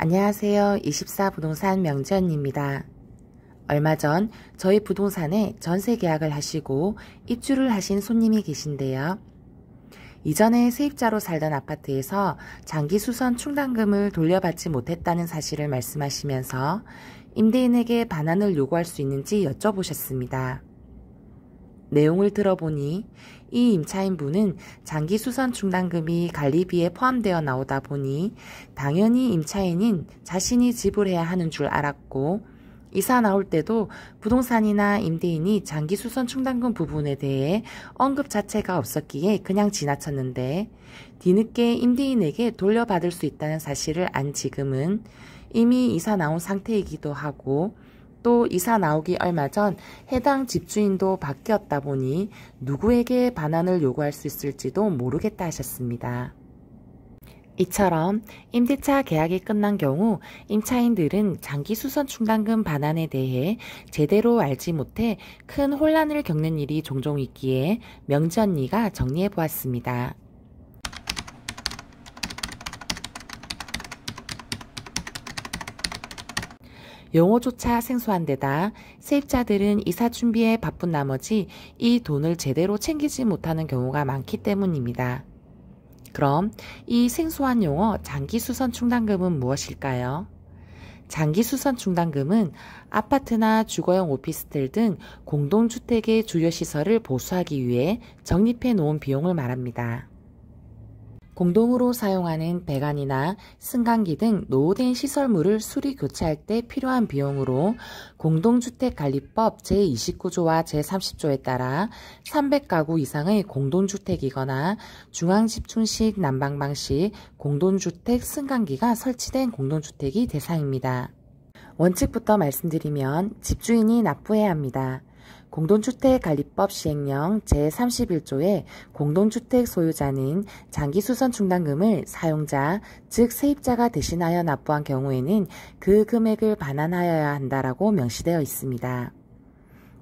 안녕하세요. 24부동산 명지언니입니다. 얼마 전 저희 부동산에 전세 계약을 하시고 입주를 하신 손님이 계신데요. 이전에 세입자로 살던 아파트에서 장기수선 충당금을 돌려받지 못했다는 사실을 말씀하시면서 임대인에게 반환을 요구할 수 있는지 여쭤보셨습니다. 내용을 들어보니 이 임차인분은 장기수선 충당금이 관리비에 포함되어 나오다 보니 당연히 임차인인 자신이 지불해야 하는 줄 알았고, 이사 나올 때도 부동산이나 임대인이 장기수선 충당금 부분에 대해 언급 자체가 없었기에 그냥 지나쳤는데, 뒤늦게 임대인에게 돌려받을 수 있다는 사실을 안 지금은 이미 이사 나온 상태이기도 하고, 또 이사 나오기 얼마 전 해당 집주인도 바뀌었다 보니 누구에게 반환을 요구할 수 있을지도 모르겠다 하셨습니다. 이처럼 임대차 계약이 끝난 경우 임차인들은 장기수선 충당금 반환에 대해 제대로 알지 못해 큰 혼란을 겪는 일이 종종 있기에 명지언니가 정리해 보았습니다. 용어조차 생소한 데다 세입자들은 이사 준비에 바쁜 나머지 이 돈을 제대로 챙기지 못하는 경우가 많기 때문입니다. 그럼 이 생소한 용어 장기수선 충당금은 무엇일까요? 장기수선 충당금은 아파트나 주거용 오피스텔 등 공동주택의 주요시설을 보수하기 위해 적립해 놓은 비용을 말합니다. 공동으로 사용하는 배관이나 승강기 등 노후된 시설물을 수리 교체할 때 필요한 비용으로 공동주택관리법 제29조와 제30조에 따라 300가구 이상의 공동주택이거나 중앙집중식 난방방식 공동주택 승강기가 설치된 공동주택이 대상입니다. 원칙부터 말씀드리면 집주인이 납부해야 합니다. 공동주택관리법 시행령 제31조에 공동주택 소유자는 장기수선 충당금을 사용자, 즉 세입자가 대신하여 납부한 경우에는 그 금액을 반환하여야 한다라고 명시되어 있습니다.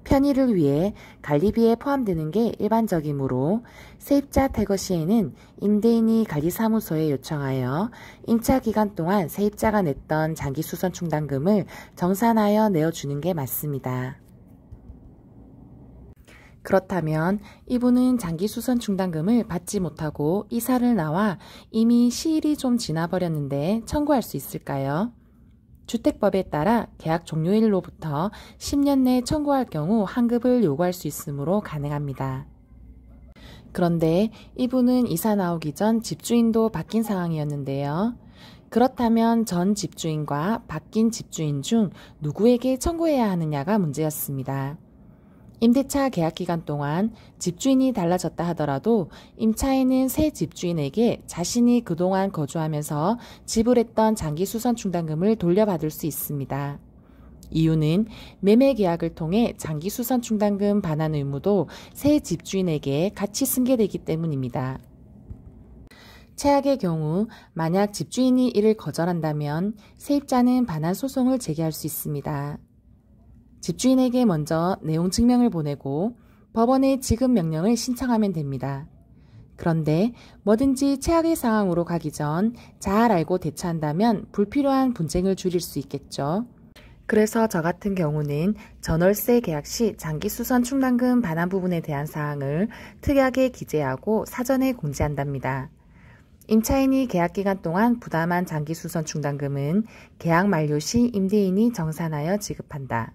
편의를 위해 관리비에 포함되는 게 일반적이므로 세입자 퇴거 시에는 임대인이 관리사무소에 요청하여 임차기간 동안 세입자가 냈던 장기수선 충당금을 정산하여 내어주는 게 맞습니다. 그렇다면 이분은 장기수선 충당금을 받지 못하고 이사를 나와 이미 시일이 좀 지나버렸는데 청구할 수 있을까요? 주택법에 따라 계약 종료일로부터 10년 내 청구할 경우 환급을 요구할 수 있으므로 가능합니다. 그런데 이분은 이사 나오기 전 집주인도 바뀐 상황이었는데요. 그렇다면 전 집주인과 바뀐 집주인 중 누구에게 청구해야 하느냐가 문제였습니다. 임대차 계약기간 동안 집주인이 달라졌다 하더라도 임차인은 새 집주인에게 자신이 그동안 거주하면서 지불했던 장기수선 충당금을 돌려받을 수 있습니다. 이유는 매매계약을 통해 장기수선 충당금 반환 의무도 새 집주인에게 같이 승계되기 때문입니다. 최악의 경우 만약 집주인이 이를 거절한다면 세입자는 반환 소송을 제기할 수 있습니다. 집주인에게 먼저 내용 증명을 보내고 법원에 지급 명령을 신청하면 됩니다. 그런데 뭐든지 최악의 상황으로 가기 전 잘 알고 대처한다면 불필요한 분쟁을 줄일 수 있겠죠. 그래서 저 같은 경우는 전월세 계약 시 장기수선 충당금 반환 부분에 대한 사항을 특이하게 기재하고 사전에 공지한답니다. 임차인이 계약기간 동안 부담한 장기수선 충당금은 계약 만료 시 임대인이 정산하여 지급한다.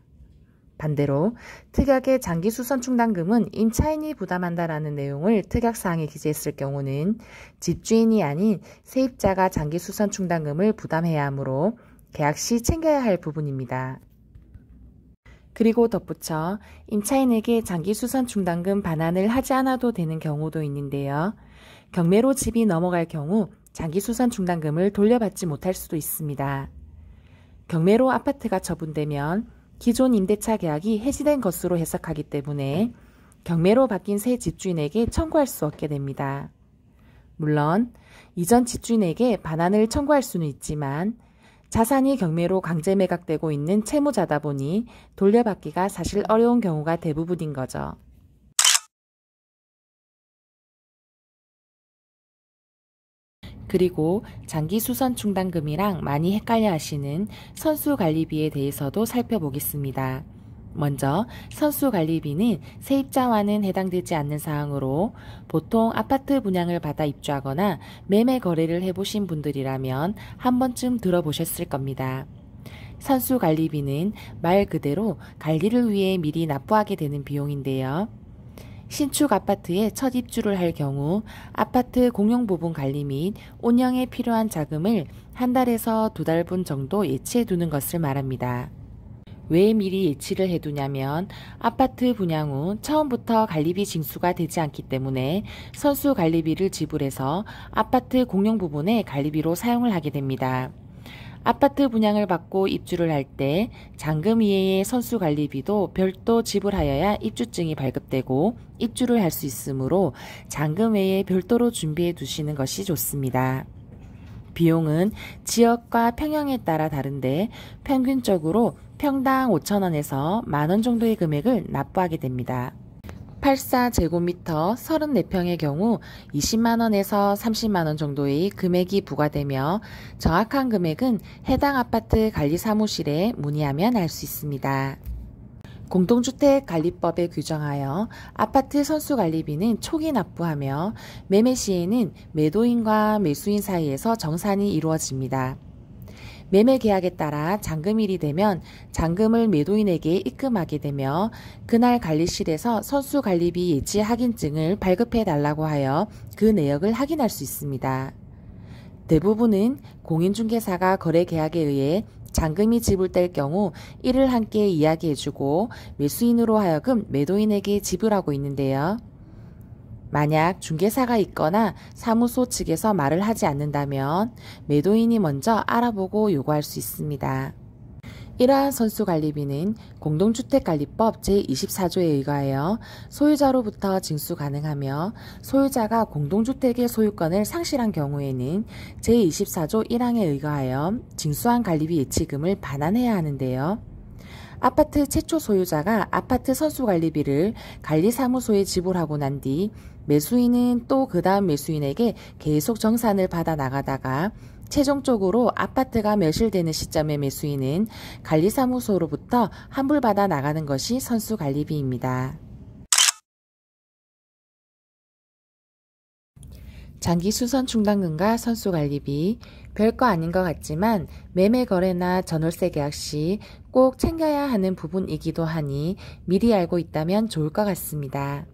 반대로 특약의 장기수선 충당금은 임차인이 부담한다라는 내용을 특약사항에 기재했을 경우는 집주인이 아닌 세입자가 장기수선 충당금을 부담해야 하므로 계약 시 챙겨야 할 부분입니다. 그리고 덧붙여 임차인에게 장기수선 충당금 반환을 하지 않아도 되는 경우도 있는데요. 경매로 집이 넘어갈 경우 장기수선 충당금을 돌려받지 못할 수도 있습니다. 경매로 아파트가 처분되면 기존 임대차 계약이 해지된 것으로 해석하기 때문에 경매로 바뀐 새 집주인에게 청구할 수 없게 됩니다. 물론 이전 집주인에게 반환을 청구할 수는 있지만 자산이 경매로 강제 매각되고 있는 채무자다 보니 돌려받기가 사실 어려운 경우가 대부분인 거죠. 그리고 장기수선 충당금이랑 많이 헷갈려 하시는 선수관리비에 대해서도 살펴보겠습니다. 먼저 선수관리비는 세입자와는 해당되지 않는 사항으로 보통 아파트 분양을 받아 입주하거나 매매 거래를 해보신 분들이라면 한 번쯤 들어보셨을 겁니다. 선수관리비는 말 그대로 관리를 위해 미리 납부하게 되는 비용인데요. 신축 아파트에 첫 입주를 할 경우 아파트 공용 부분 관리 및 운영에 필요한 자금을 한 달에서 두 달분 정도 예치해 두는 것을 말합니다. 왜 미리 예치를 해두냐면 아파트 분양 후 처음부터 관리비 징수가 되지 않기 때문에 선수 관리비를 지불해서 아파트 공용 부분의 관리비로 사용을 하게 됩니다. 아파트 분양을 받고 입주를 할 때 잔금 이외의 선수 관리비도 별도 지불하여야 입주증이 발급되고 입주를 할 수 있으므로 잔금 외에 별도로 준비해 두시는 것이 좋습니다. 비용은 지역과 평형에 따라 다른데 평균적으로 평당 5,000원에서 만원 정도의 금액을 납부하게 됩니다. 84제곱미터 34평의 경우 20만원에서 30만원 정도의 금액이 부과되며 정확한 금액은 해당 아파트 관리사무실에 문의하면 알 수 있습니다. 공동주택관리법에 규정하여 아파트 선수관리비는 초기 납부하며 매매 시에는 매도인과 매수인 사이에서 정산이 이루어집니다. 매매 계약에 따라 잔금일이 되면 잔금을 매도인에게 입금하게 되며 그날 관리실에서 선수관리비 예치 확인증을 발급해 달라고 하여 그 내역을 확인할 수 있습니다. 대부분은 공인중개사가 거래계약에 의해 잔금이 지불될 경우 이를 함께 이야기해주고 매수인으로 하여금 매도인에게 지불하고 있는데요. 만약 중개사가 있거나 사무소 측에서 말을 하지 않는다면 매도인이 먼저 알아보고 요구할 수 있습니다. 이러한 선수관리비는 공동주택관리법 제24조에 의거하여 소유자로부터 징수 가능하며 소유자가 공동주택의 소유권을 상실한 경우에는 제24조 1항에 의거하여 징수한 관리비 예치금을 반환해야 하는데요. 아파트 최초 소유자가 아파트 선수관리비를 관리사무소에 지불하고 난 뒤 매수인은 또 그 다음 매수인에게 계속 정산을 받아 나가다가 최종적으로 아파트가 매실되는 시점의 매수인은 관리사무소로부터 환불받아 나가는 것이 선수관리비입니다. 장기수선 충당금과 선수관리비, 별거 아닌 것 같지만 매매 거래나 전월세 계약 시 꼭 챙겨야 하는 부분이기도 하니 미리 알고 있다면 좋을 것 같습니다.